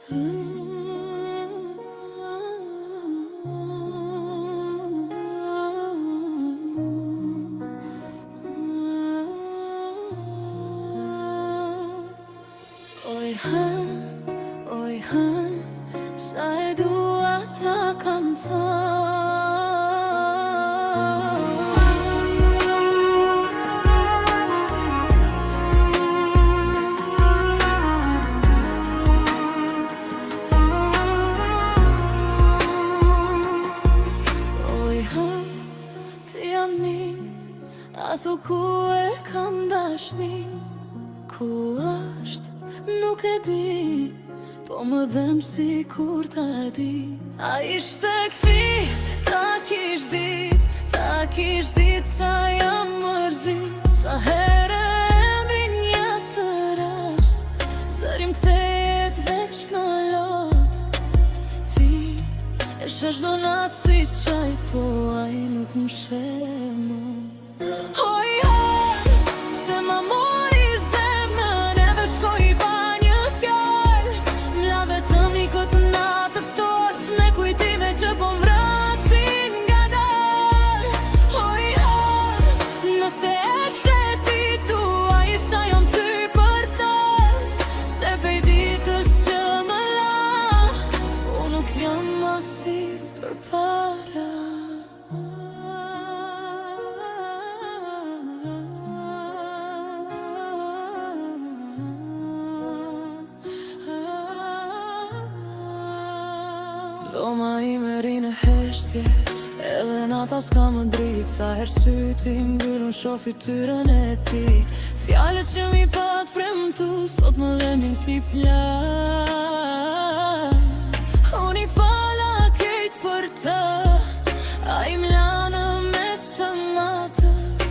Oj hën, sa e dua ta kam ti jam një, a thu ku e kam dashni, ku është, nuk e di, po më dhem si kur ta di. A ishte këthi, ta kish dit sa jam mërzit, sa herë emrin një thëras, zërim kthejet veç në lot. Ti e shesh do natë si qaj, po aj nuk më shemon. Oj, se ma mori zemrën, e veshkoj ba një fjall, mla vetëm i këtë natë ftoht, me kujtime që po m'vrasin nga dal. Oj, nëse e sheti tuaj, sa jam thy për tal, se pej ditës që më la, unë nuk jam asi për para. Doma i me rinë heshtje, edhe nata s'ka më dritë, sa her syti mbyllun shofi tyren e ti. Fjallet që mi pat premtu, sot më dhemin si plaj. Unë i fala kejt për ta, a i mla në mes të natës.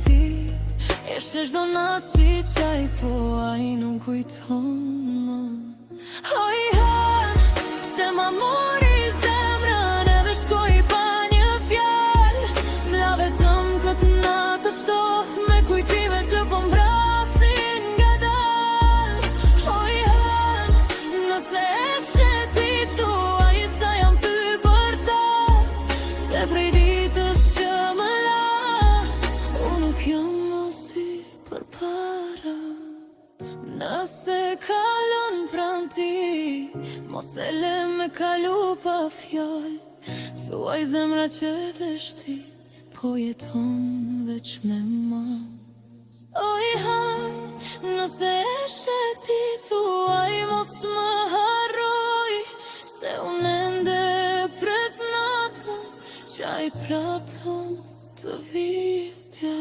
Ti e shesh do natë si qaj, po a i nuk kujton më. Oj, pse ma mori zemrën, e veshkoj pa një fjall, mla vetëm këtë natë ftoht, me kujtime që po m'vrasin nga dal. Oj, nëse e sheti tuaj, sa jam thy për tal, se prej ditës që më la, unë nuk jam asi për para. Nëse kalon pran ti, mos e le me kalu pa fjall, thuaj zemra që deshti, po jeton veç me ma. Oj, nëse e sheti thuaj, mos më harroj, se unë ende pres natën, qaj prapton të vipja.